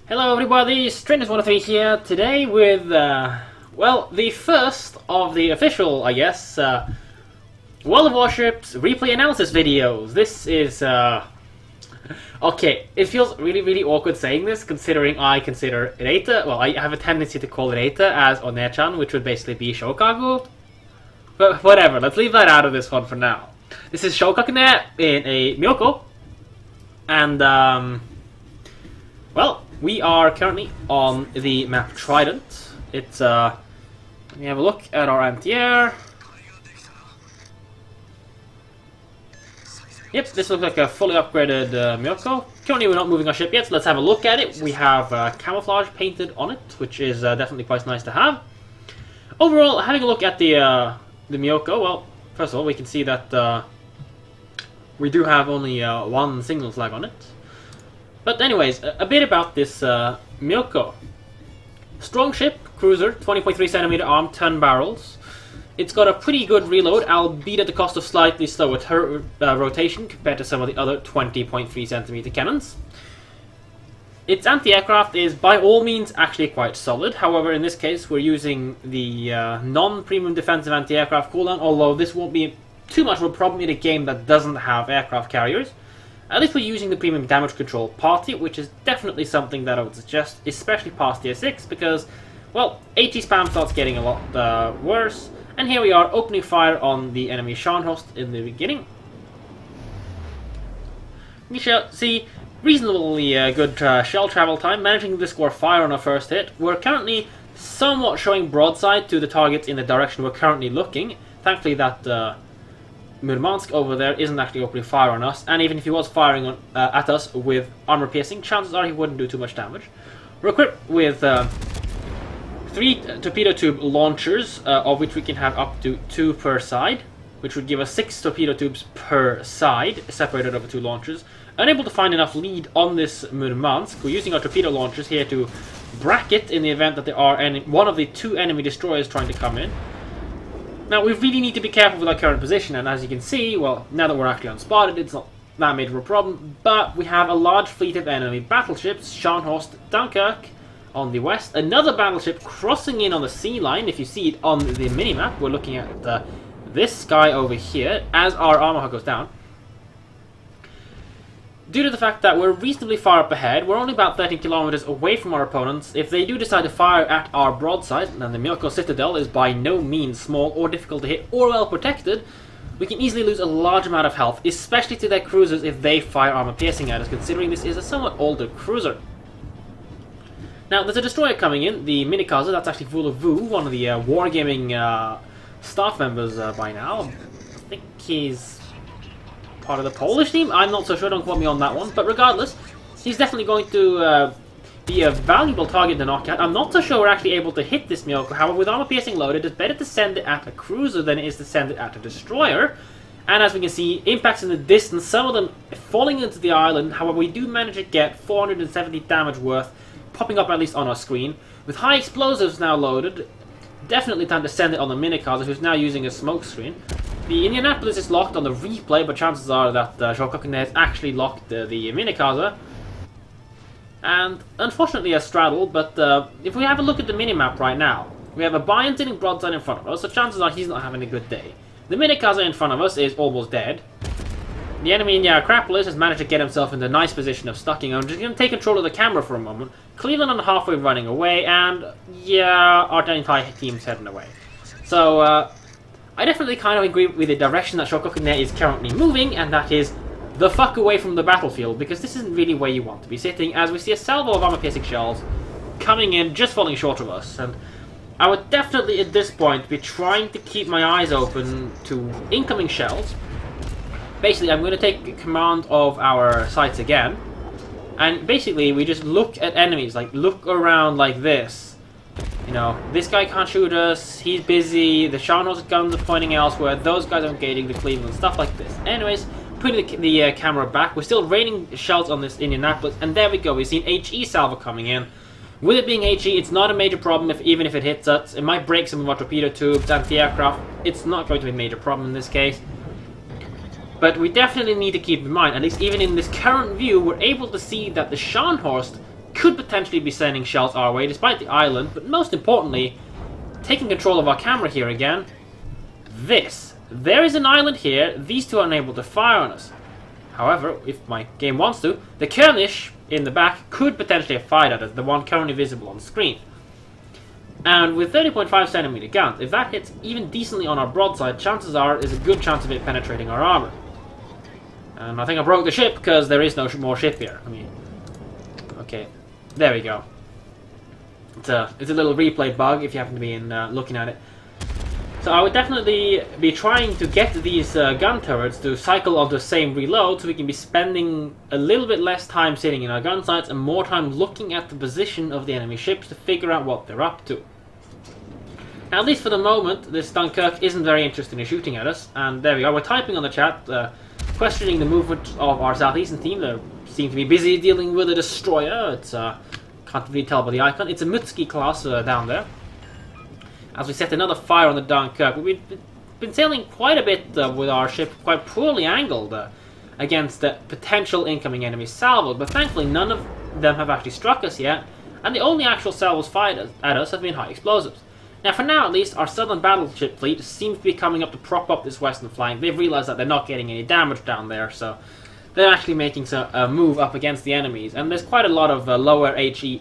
Hello everybody, Strangers103 here, today with, well, the first of the official, I guess, World of Warships replay analysis videos. This is, okay, it feels really awkward saying this, considering I consider Reita, well, I have a tendency to call Reita as Onechan, which would basically be Shokaku. But whatever, let's leave that out of this one for now. This is Shokakune in a Myoukou, and, well, we are currently on the map Trident. It's, let me have a look at our anti-air. Yep, this looks like a fully upgraded Myoukou. Currently we're not moving our ship yet, so let's have a look at it. We have camouflage painted on it, which is definitely quite nice to have. Overall, having a look at the Myoukou, well, first of all, we can see that we do have only one signal flag on it. But anyways, a bit about this Myoukou. Strong ship, cruiser, 20.3cm arm, 10 barrels. It's got a pretty good reload, albeit at the cost of slightly slower rotation compared to some of the other 20.3cm cannons. Its anti-aircraft is by all means actually quite solid. However, in this case, we're using the non-premium defensive anti-aircraft cooldown, although this won't be too much of a problem in a game that doesn't have aircraft carriers. At least we're using the premium damage control party, which is definitely something that I would suggest, especially past tier 6, because, well, AT spam starts getting a lot worse. And here we are, opening fire on the enemy Scharnhorst in the beginning. We shall see reasonably good shell travel time, managing to score fire on our first hit. We're currently somewhat showing broadside to the targets in the direction we're currently looking. Thankfully that Murmansk over there isn't actually opening fire on us, and even if he was firing on, at us with armor piercing, chances are he wouldn't do too much damage. We're equipped with 3 torpedo tube launchers, of which we can have up to 2 per side, which would give us 6 torpedo tubes per side, separated over 2 launchers. Unable to find enough lead on this Murmansk, we're using our torpedo launchers here to bracket in the event that there are one of the 2 enemy destroyers trying to come in. Now, we really need to be careful with our current position, and as you can see, well, now that we're actually unspotted, it's not that major of a problem, but we have a large fleet of enemy battleships, Scharnhorst, Dunkirk on the west, another battleship crossing in on the sea line. If you see it on the minimap, we're looking at this guy over here as our armor hull goes down. Due to the fact that we're reasonably far up ahead, we're only about 13 kilometers away from our opponents. If they do decide to fire at our broadside, and the Myoukou Citadel is by no means small or difficult to hit or well protected, we can easily lose a large amount of health, especially to their cruisers if they fire armor piercing at us, considering this is a somewhat older cruiser. Now, there's a destroyer coming in, the Minikaza. That's actually Vu, one of the Wargaming staff members by now. I think he's part of the Polish team? I'm not so sure, don't quote me on that one. But regardless, he's definitely going to be a valuable target to knock out. I'm not so sure we're actually able to hit this Myoukou. However, with armor piercing loaded, it's better to send it at a cruiser than it is to send it at a destroyer. And as we can see, impacts in the distance, some of them falling into the island. However, we do manage to get 470 damage worth popping up at least on our screen. With high explosives now loaded, definitely time to send it on the Minikaza, who's now using a smoke screen. The Indianapolis is locked on the replay, but chances are that Shokakune has actually locked the Minikaza. And unfortunately a straddle, but if we have a look at the minimap right now, we have a Bayern sitting broadside in front of us, so chances are he's not having a good day. The Minikaza in front of us is almost dead. The enemy in the Acropolis has managed to get himself in a nice position of stucking. I'm just going to take control of the camera for a moment. Cleveland on halfway running away, and yeah, our entire team's heading away. So, I definitely kind of agree with the direction that Shokakune is currently moving, and that is the fuck away from the battlefield, because this isn't really where you want to be sitting, as we see a salvo of armor-piercing shells coming in, just falling short of us. And I would definitely, at this point, be trying to keep my eyes open to incoming shells. Basically, I'm going to take command of our sights again, and basically, we just look at enemies, like, look around like this. You know, this guy can't shoot us, he's busy, the Scharnhorst guns are pointing elsewhere, those guys are engaging the Cleveland, stuff like this. Anyways, putting the camera back, we're still raining shells on this Indianapolis, and there we go, we've seen HE salvo coming in. With it being HE, it's not a major problem even if it hits us. It might break some of our torpedo tubes, anti-aircraft, it's not going to be a major problem in this case. But we definitely need to keep in mind, at least even in this current view, we're able to see that the Scharnhorst could potentially be sending shells our way despite the island, but most importantly, taking control of our camera here again, there is an island here, these two are unable to fire on us. However, if my game wants to, the Kernish in the back could potentially have fired at us, the one currently visible on screen. And with 30.5cm guns, if that hits even decently on our broadside, chances are there's a good chance of it penetrating our armor. And I think I broke the ship because there is no more ship here. I mean, okay, there we go. It's a little replay bug if you happen to be looking at it. So I would definitely be trying to get these gun turrets to cycle on the same reload so we can be spending a little bit less time sitting in our gun sights and more time looking at the position of the enemy ships to figure out what they're up to. Now, at least for the moment, this Dunkirk isn't very interested in shooting at us, and there we go, we're typing on the chat, questioning the movement of our southeastern team. They seem to be busy dealing with a destroyer. It's can't really tell by the icon. It's a Myoukou class down there. As we set another fire on the Dunkirk, we've been sailing quite a bit with our ship quite poorly angled against the potential incoming enemy salvos, but thankfully none of them have actually struck us yet, and the only actual salvos fired at us have been high explosives. Now, for now at least, our southern battleship fleet seems to be coming up to prop up this western flank. They've realized that they're not getting any damage down there, so they're actually making a move up against the enemies, and there's quite a lot of lower HP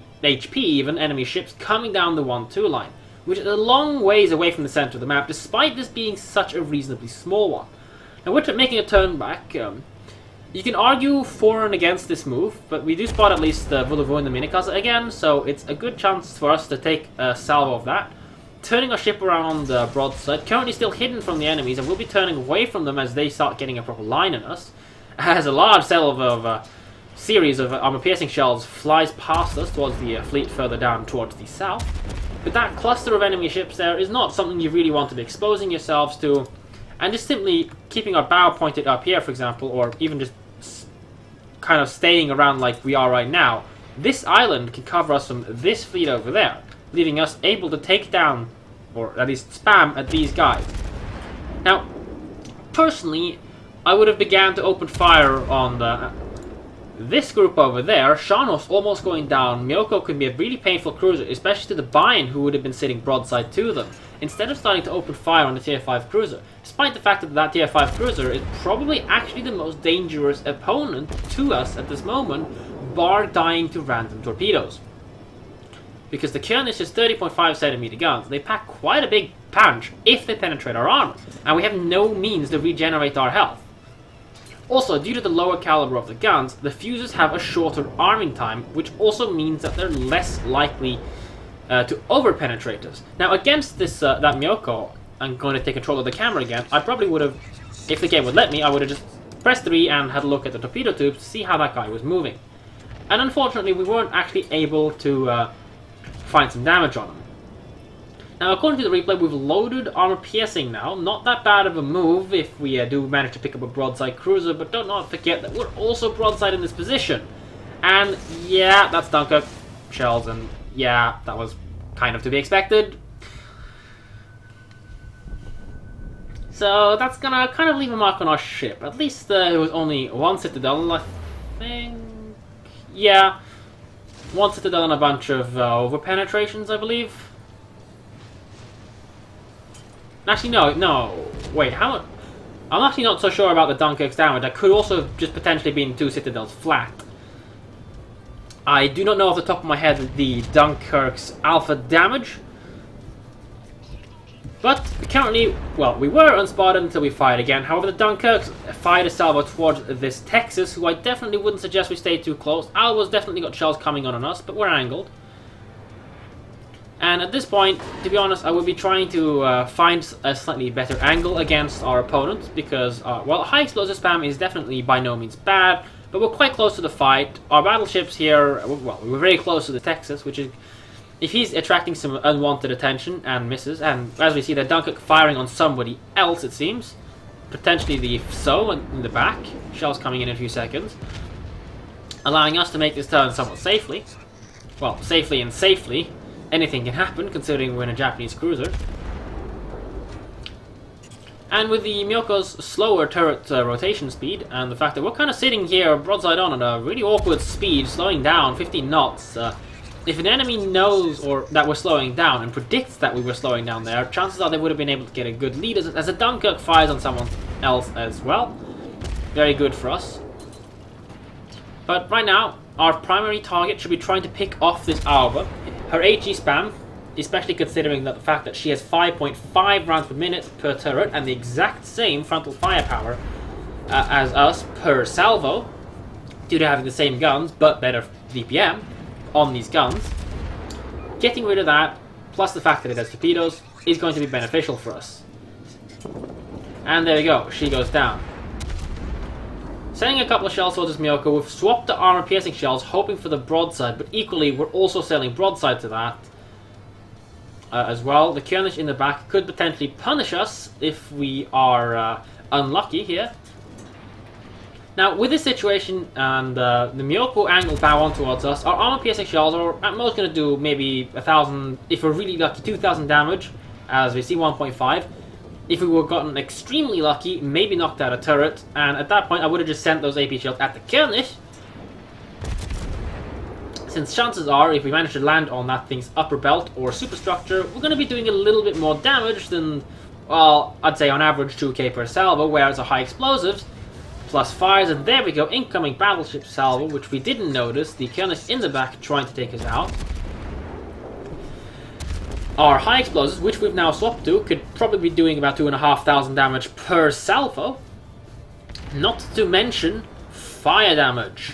even enemy ships coming down the 1-2 line, which is a long ways away from the center of the map, despite this being such a reasonably small one. Now, we're making a turn back. You can argue for and against this move, but we do spot at least Vulovu in the Minikaze again, so it's a good chance for us to take a salvo of that. Turning our ship around the broadside, currently still hidden from the enemies, and we'll be turning away from them as they start getting a proper line on us. As a large salvo of series of armor-piercing shells flies past us towards the fleet further down towards the south. But that cluster of enemy ships there is not something you really want to be exposing yourselves to, and just simply keeping our bow pointed up here, for example, or even just kind of staying around like we are right now, this island can cover us from this fleet over there, leaving us able to take down, or at least spam at these guys. Now, personally, I would have began to open fire on this group over there. Shanos almost going down. Myoukou could be a really painful cruiser, especially to the Bayan who would have been sitting broadside to them, instead of starting to open fire on the tier 5 cruiser, despite the fact that tier 5 cruiser is probably actually the most dangerous opponent to us at this moment, bar dying to random torpedoes. Because the Kernish is 30.5cm guns, they pack quite a big punch if they penetrate our armor, and we have no means to regenerate our health. Also, due to the lower caliber of the guns, the fuses have a shorter arming time, which also means that they're less likely to over-penetrate us. Now, against this that Myoukou, I'm going to take control of the camera again. I probably would have, if the game would let me, I would have just pressed 3 and had a look at the torpedo tubes to see how that guy was moving. And unfortunately, we weren't actually able to find some damage on him. Now, according to the replay, we've loaded armor piercing now. Not that bad of a move if we do manage to pick up a broadside cruiser, but don't not forget that we're also broadside in this position. And yeah, that's Dunkirk shells, and yeah, that was kind of to be expected. So that's gonna kind of leave a mark on our ship. At least it was only one citadel, I think. Yeah, one citadel and a bunch of over penetrations, I believe. Actually, no. Wait, how? I'm actually not so sure about the Dunkirk's damage. I could also have just potentially been 2 citadels flat. I do not know off the top of my head the Dunkirk's alpha damage. But currently, well, we were unspotted until we fired again. However, the Dunkirk fired a salvo towards this Texas, who I definitely wouldn't suggest we stay too close. Alva's definitely got shells coming on us, but we're angled. And at this point, to be honest, I would be trying to find a slightly better angle against our opponent, because, while high explosive spam is definitely by no means bad, but we're quite close to the fight. Our battleships here, well, we're very close to the Texas, which is, if he's attracting some unwanted attention and misses, and as we see the Dunkirk firing on somebody else, it seems, potentially the SO in the back, shells coming in a few seconds, allowing us to make this turn somewhat safely. Well, safely and safely. Anything can happen, considering we're in a Japanese cruiser. And with the Myouko's slower turret rotation speed, and the fact that we're kind of sitting here broadside on at a really awkward speed, slowing down 15 knots, if an enemy knows or that we're slowing down and predicts that we were slowing down there, chances are they would have been able to get a good lead as a Dunkirk fires on someone else as well. Very good for us. But right now, our primary target should be trying to pick off this Auber. Her HE spam, especially considering the fact that she has 5.5 rounds per minute per turret and the exact same frontal firepower as us per salvo, due to having the same guns but better DPM on these guns. Getting rid of that, plus the fact that it has torpedoes, is going to be beneficial for us. And there we go, she goes down. Sending a couple of shell swords as Myoukou, we've swapped the armor-piercing shells, hoping for the broadside, but equally we're also selling broadside to that as well. The Kiernish in the back could potentially punish us if we are unlucky here. Now, with this situation and the Myoukou angle bow on towards us, our armor-piercing shells are at most going to do maybe 1,000, if we're really lucky, 2,000 damage, as we see 1.5. If we were gotten extremely lucky, maybe knocked out a turret, and at that point I would have just sent those AP shells at the Kiernish. Since chances are, if we manage to land on that thing's upper belt or superstructure, we're going to be doing a little bit more damage than, well, I'd say on average 2k per salvo, whereas our high explosives, plus fires, and there we go, incoming battleship salvo, which we didn't notice, the Kiernish in the back trying to take us out. Our high explosives, which we've now swapped to, could probably be doing about 2,500 damage per salvo. Not to mention fire damage.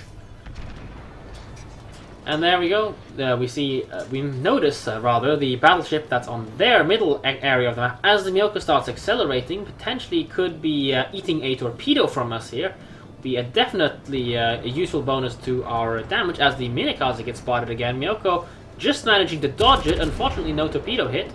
And there we go. We see, we notice rather the battleship that's on their middle area of the map as the Myoukou starts accelerating. Potentially could be eating a torpedo from us here. Be a definitely a useful bonus to our damage as the Minikaze gets spotted again. Myoukou just managing to dodge it, unfortunately no torpedo hit.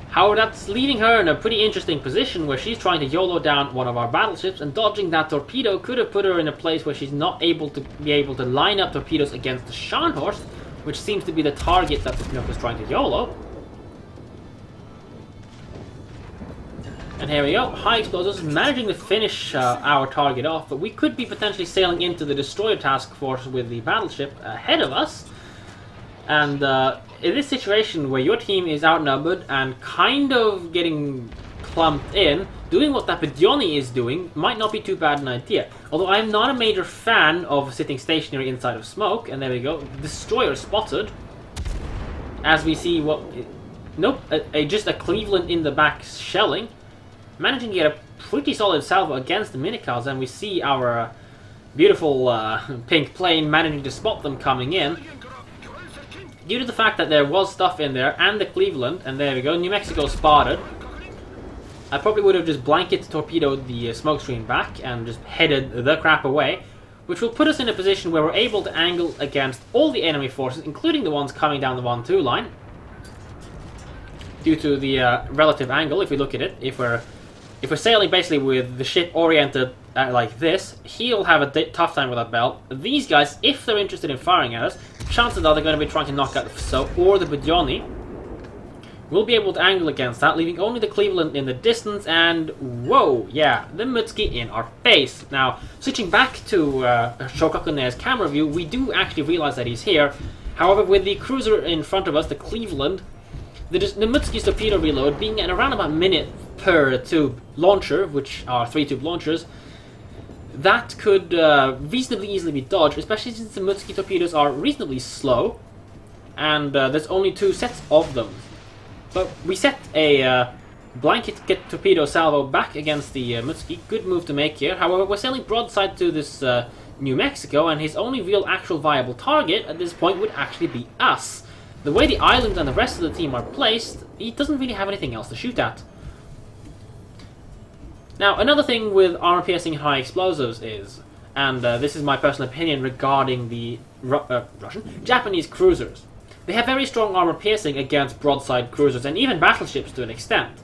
However, that's leaving her in a pretty interesting position where she's trying to YOLO down one of our battleships, and dodging that torpedo could have put her in a place where she's not able to line up torpedoes against the Scharnhorst, which seems to be the target that the Myoukou is trying to YOLO. And here we go, high explosives managing to finish our target off, but we could be potentially sailing into the destroyer task force with the battleship ahead of us. And in this situation where your team is outnumbered and kind of getting clumped in, doing what that Bedioni is doing might not be too bad an idea. Although I'm not a major fan of sitting stationary inside of smoke, and there we go, destroyer spotted. As we see what... Nope, just a Cleveland in the back shelling. Managing to get a pretty solid salvo against the Minikaze, and we see our beautiful pink plane managing to spot them coming in. Due to the fact that there was stuff in there, and the Cleveland, and there we go, New Mexico spotted. I probably would have just blanket torpedoed the smoke screen back and just headed the crap away, which will put us in a position where we're able to angle against all the enemy forces, including the ones coming down the 1-2 line. Due to the relative angle, if we look at it, if we're sailing basically with the ship oriented like this, he'll have a tough time with that belt. These guys, if they're interested in firing at us, chances are they're going to be trying to knock out the Fuso or the Bedioni. We'll be able to angle against that, leaving only the Cleveland in the distance, and whoa, yeah, the Mutsuki in our face. Now, switching back to Shokakune's camera view, we do actually realize that he's here. However, with the cruiser in front of us, the Cleveland, the Mutsuki's torpedo reload being at around about a minute per tube launcher, which are 3-tube launchers, that could reasonably easily be dodged, especially since the Mutsuki torpedoes are reasonably slow, and there's only 2 sets of them. But we set a blanket torpedo salvo back against the Mutsuki. Good move to make here. However, we're sailing broadside to this New Mexico, and his only real actual viable target at this point would actually be us. The way the island and the rest of the team are placed, he doesn't really have anything else to shoot at. Now, another thing with armor-piercing high explosives is, and this is my personal opinion regarding the Japanese cruisers. They have very strong armor-piercing against broadside cruisers and even battleships to an extent.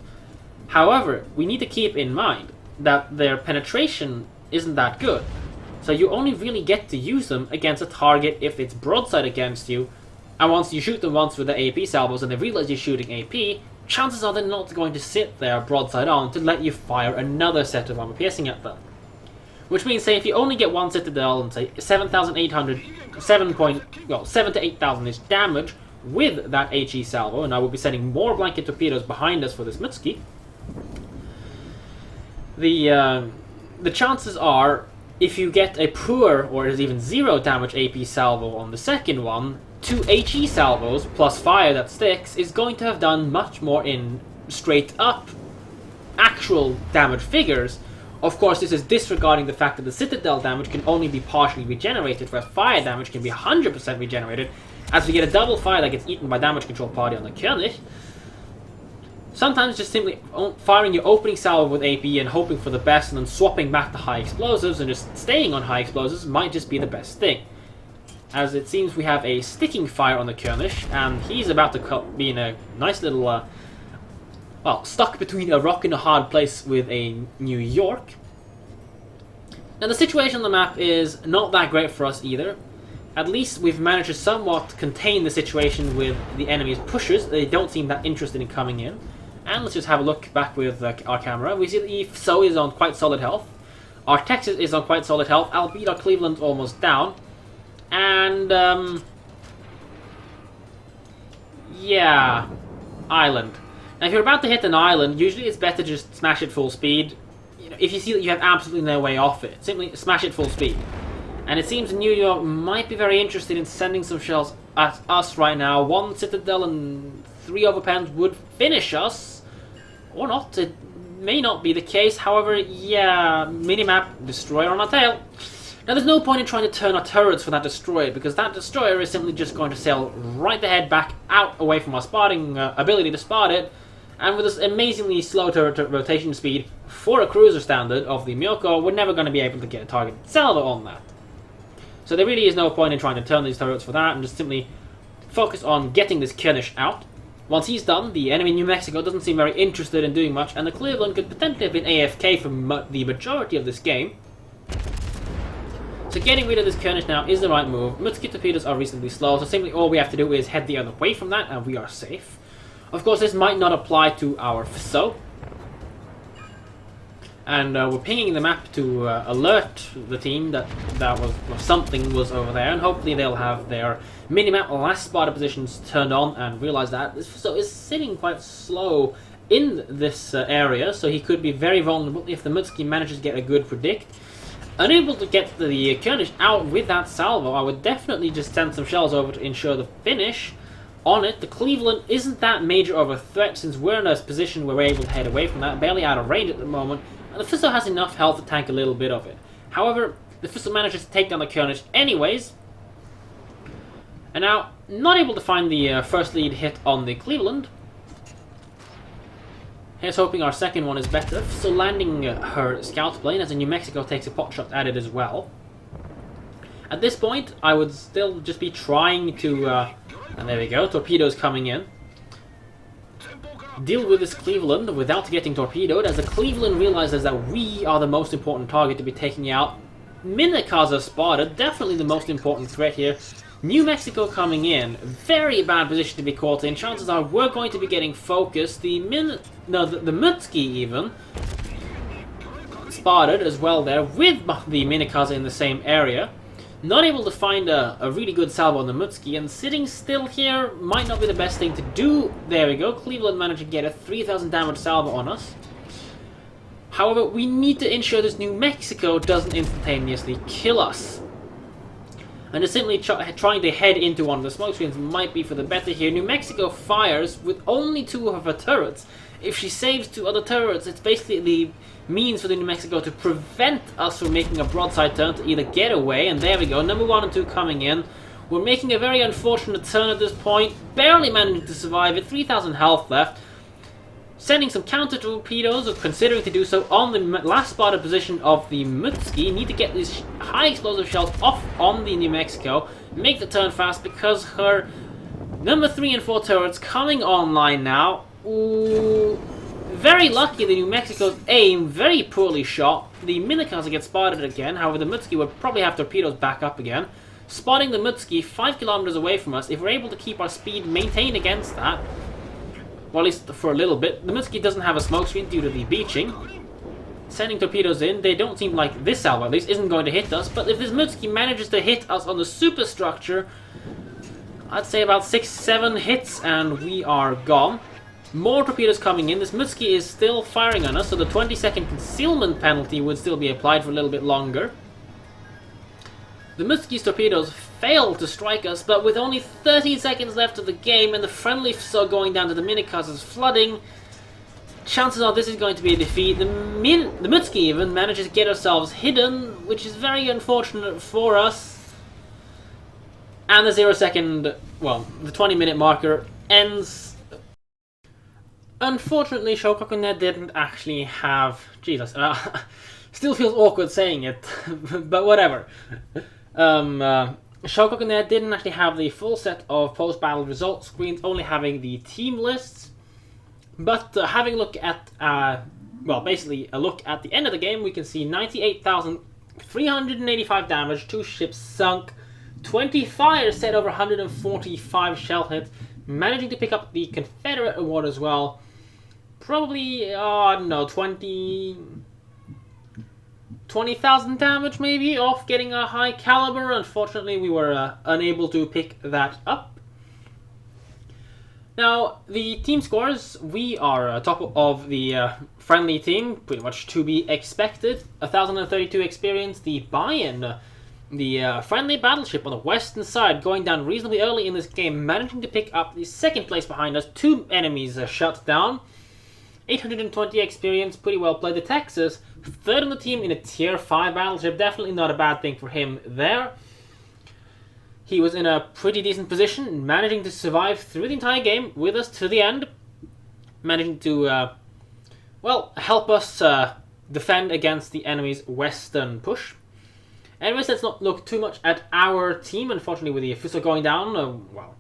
However, we need to keep in mind that their penetration isn't that good. So you only really get to use them against a target if it's broadside against you, and once you shoot them once with the AP salvos and they realize you're shooting AP, chances are they're not going to sit there broadside on to let you fire another set of armor piercing at them. Which means, say, if you only get one citadel and say 7,800, 7 to 8,000 is damage with that HE salvo, and I will be sending more blanket torpedoes behind us for this Myoukou, the chances are, if you get a poor or even 0 damage AP salvo on the second one, 2 HE salvos plus fire that sticks is going to have done much more in straight up actual damage figures. Of course, this is disregarding the fact that the citadel damage can only be partially regenerated, whereas fire damage can be 100% regenerated, as we get a double fire that gets eaten by damage control party on the König. Sometimes just simply firing your opening salvo with AP and hoping for the best and then swapping back to high explosives and just staying on high explosives might just be the best thing. As it seems we have a sticking fire on the König, and he's about to be in a nice little, well, stuck between a rock and a hard place with a New York. Now the situation on the map is not that great for us either. At least we've managed to somewhat contain the situation with the enemy's pushers. They don't seem that interested in coming in. And let's just have a look back with our camera. We see that the So is on quite solid health. Our Texas is on quite solid health, albeit our Cleveland's almost down. And, yeah, island. Now if you're about to hit an island, usually it's better to just smash it full speed. You know, if you see that you have absolutely no way off it, simply smash it full speed. And it seems New York might be very interested in sending some shells at us right now. 1 Citadel and 3 overpens would finish us. Or not, it may not be the case. However, yeah, minimap, destroyer on our tail. Now there's no point in trying to turn our turrets for that destroyer, because that destroyer is simply just going to sail right the head back out away from our spotting ability to spot it. And with this amazingly slow turret rotation speed for a cruiser standard of the Myoukou, we're never going to be able to get a target salvo on that. So there really is no point in trying to turn these turrets for that, and just simply focus on getting this König out. Once he's done, the enemy New Mexico doesn't seem very interested in doing much, and the Cleveland could potentially have been AFK for the majority of this game. So getting rid of this König now is the right move. Myoukou torpedoes are reasonably slow, so simply all we have to do is head the other way from that, and we are safe. Of course, this might not apply to our So. And we're pinging the map to alert the team that something was over there, and hopefully they'll have their minimap last spotter positions turned on and realize that this So is sitting quite slow in this area, so he could be very vulnerable if the Myoukou manages to get a good predict. Unable to get the König out with that salvo, I would definitely just send some shells over to ensure the finish on it. The Cleveland isn't that major of a threat since we're in a position where we're able to head away from that, barely out of range at the moment. And the Fisto has enough health to tank a little bit of it. However, the Fisto manages to take down the König anyways. And now, not able to find the first lead hit on the Cleveland. Here's hoping our second one is better. So landing her scout plane as a New Mexico takes a pot shot at it as well. At this point, I would still just be trying to, and there we go, torpedoes coming in. Deal with this Cleveland without getting torpedoed, as the Cleveland realizes that we are the most important target to be taking out. Minikaza spotted, definitely the most important threat here. New Mexico coming in, very bad position to be caught in. Chances are we're going to be getting focused. The Myoukou even spotted as well there with the Minikaza in the same area. Not able to find a really good salvo on the Myoukou, and sitting still here might not be the best thing to do. There we go, Cleveland managed to get a 3,000 damage salvo on us. However, we need to ensure this New Mexico doesn't instantaneously kill us. And just simply trying to head into one of the smoke screens might be for the better here. New Mexico fires with only 2 of her turrets. If she saves 2 other turrets, it's basically the means for the New Mexico to prevent us from making a broadside turn to either get away, and there we go, number 1 and 2 coming in. We're making a very unfortunate turn at this point, barely managing to survive it, 3,000 health left. Sending some counter torpedoes, or considering to do so, on the last spotted position of the Myoukou. Need to get these high explosive shells off on the New Mexico, make the turn fast, because her number 3 and 4 turrets coming online now. Ooh. Very lucky the New Mexico's aim, very poorly shot. The Minikaza gets spotted again, however the Myoukou would probably have torpedoes back up again. Spotting the Myoukou 5 kilometers away from us, if we're able to keep our speed maintained against that, Well, at least for a little bit. The Myoukou doesn't have a smoke screen due to the beaching. Sending torpedoes in, they don't seem like this salvo at least isn't going to hit us, but if this Myoukou manages to hit us on the superstructure, I'd say about 6-7 hits and we are gone. More torpedoes coming in. This Myoukou is still firing on us, so the 20-second concealment penalty would still be applied for a little bit longer. The Myouko's torpedoes failed to strike us, but with only 13 seconds left of the game and the friendly so going down to the Minika's flooding, chances are this is going to be a defeat. The Myoukou even manages to get ourselves hidden, which is very unfortunate for us. And the 0-second, well, the 20-minute marker ends. Unfortunately, Shokoku didn't actually have... Jesus, still feels awkward saying it, but whatever. Shokoku didn't actually have the full set of post-battle results screens, only having the team lists. But having a look at, well, basically a look at the end of the game, we can see 98,385 damage, 2 ships sunk, 20 fires set over 145 shell hits, managing to pick up the Confederate award as well. Probably, I don't know, 20,000 damage maybe off getting a high caliber. Unfortunately, we were unable to pick that up. Now, the team scores, we are top of the friendly team, pretty much to be expected. 1,032 experience, the buy-in, the friendly battleship on the western side, going down reasonably early in this game, managing to pick up the second place behind us. 2 enemies shut down. 820 experience, pretty well played. The Texas, third on the team in a tier 5 battleship, definitely not a bad thing for him there. He was in a pretty decent position, managing to survive through the entire game with us to the end. Managing to, well, help us defend against the enemy's western push. Anyways, let's not look too much at our team. Unfortunately, with the Fuso going down, well,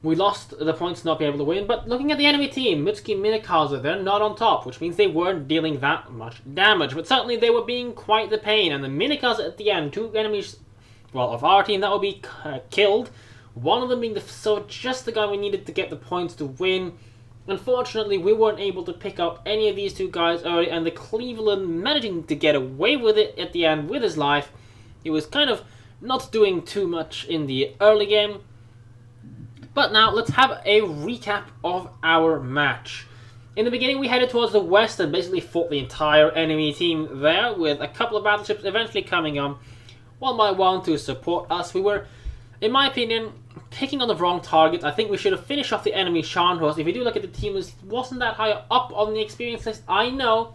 we lost the points not being able to win. But looking at the enemy team, Myoukou Minikaze, they're not on top, which means they weren't dealing that much damage. But certainly they were being quite the pain. And the Minikaze at the end, 2 enemies... well, of our team, that will be killed. One of them being just the guy we needed to get the points to win. Unfortunately, we weren't able to pick up any of these 2 guys early, and the Cleveland managing to get away with it at the end with his life. He was kind of not doing too much in the early game. But now, let's have a recap of our match. In the beginning, we headed towards the west and basically fought the entire enemy team there, with a couple of battleships eventually coming on one by one to support us. We were, in my opinion, picking on the wrong target. I think we should have finished off the enemy Shandros. If you do look at the team list, he wasn't that high up on the experience list, I know.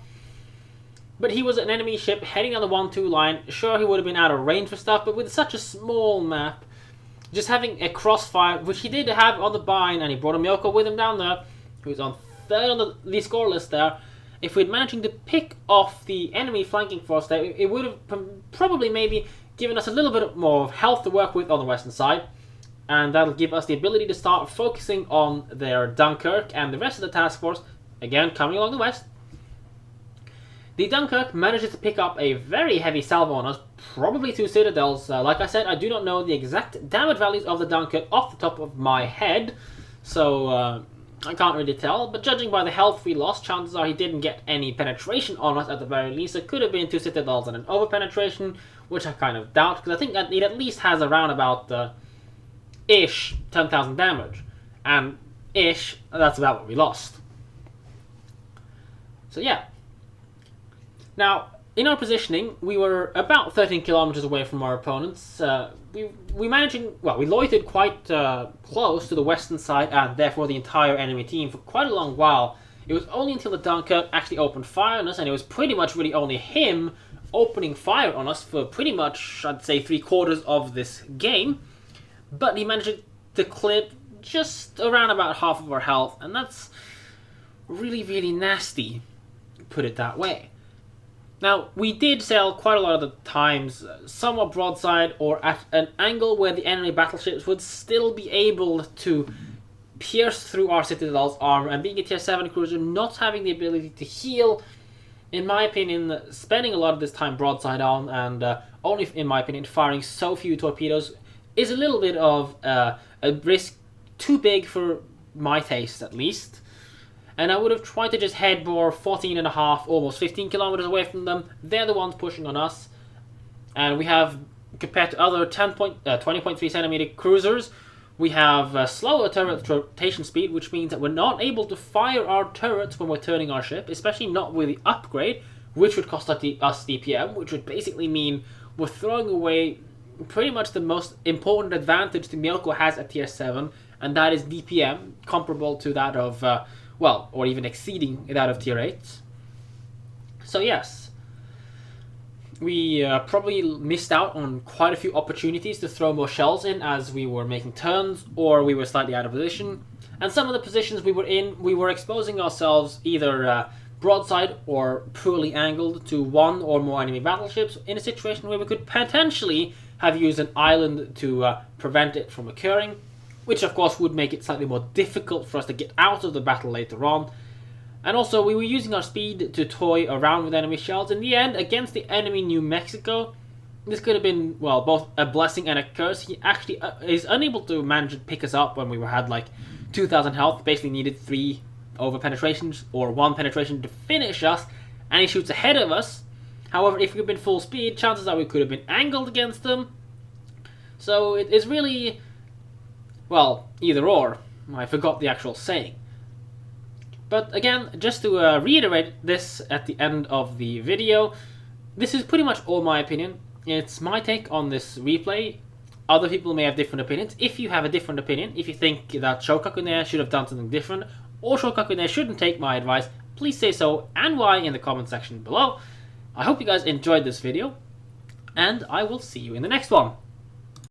But he was an enemy ship heading down the 1-2 line. Sure, he would have been out of range for stuff, but with such a small map, just having a crossfire, which he did have on the bind, and he brought a Myoukou with him down there, who was on 3rd on the score list there. If we'd managing to pick off the enemy flanking force there, it would have probably maybe giving us a little bit more health to work with on the western side, and that'll give us the ability to start focusing on their Dunkirk and the rest of the task force, again coming along the west. The Dunkirk manages to pick up a very heavy salvo on us, probably 2 citadels. Like I said, I do not know the exact damage values of the Dunkirk off the top of my head, so I can't really tell, but judging by the health we lost, chances are he didn't get any penetration on us at the very least. It could have been 2 citadels and an over-penetration, which I kind of doubt, because I think that it at least has around about, ish, 10,000 damage. And ish, that's about what we lost. So yeah. Now, in our positioning, we were about 13 kilometers away from our opponents. We loitered quite close to the western side, and therefore the entire enemy team for quite a long while. It was only until the Dunkirk actually opened fire on us, and it was pretty much really only him opening fire on us for pretty much, I'd say, 3/4 of this game. But he managed to clip just around about half of our health, and that's really, really nasty, put it that way. Now, we did sail quite a lot of the times somewhat broadside or at an angle where the enemy battleships would still be able to pierce through our Citadel's armor, and being a tier 7 cruiser, not having the ability to heal, in my opinion, spending a lot of this time broadside on, and only, in my opinion, firing so few torpedoes is a little bit of a risk too big for my taste, at least. and I would have tried to just head more 14.5, almost 15 kilometers away from them. They're the ones pushing on us, and we have, compared to other 20.3 centimeter cruisers, we have a slower turret rotation speed, which means that we're not able to fire our turrets when we're turning our ship, especially not with the upgrade, which would cost us DPM, which would basically mean we're throwing away pretty much the most important advantage the Myoukou has at tier 7, and that is DPM, comparable to that of, well, or even exceeding that of tier 8. So yes, we probably missed out on quite a few opportunities to throw more shells in as we were making turns, or we were slightly out of position. And some of the positions we were in, we were exposing ourselves either broadside or poorly angled to one or more enemy battleships in a situation where we could potentially have used an island to prevent it from occurring, which of course would make it slightly more difficult for us to get out of the battle later on. And also, we were using our speed to toy around with enemy shells. In the end, against the enemy New Mexico, this could have been, well, both a blessing and a curse. He actually is unable to manage to pick us up when we had like 2,000 health, basically needed 3 over penetrations or 1 penetration to finish us, and he shoots ahead of us. However, if we had been full speed, chances are we could have been angled against them. So it is really, well, either or. I forgot the actual saying. But again, just to reiterate this at the end of the video, this is pretty much all my opinion. It's my take on this replay. Other people may have different opinions. If you have a different opinion, if you think that Shokaku should have done something different, or Shokaku shouldn't take my advice, please say so and why in the comment section below. I hope you guys enjoyed this video, and I will see you in the next one.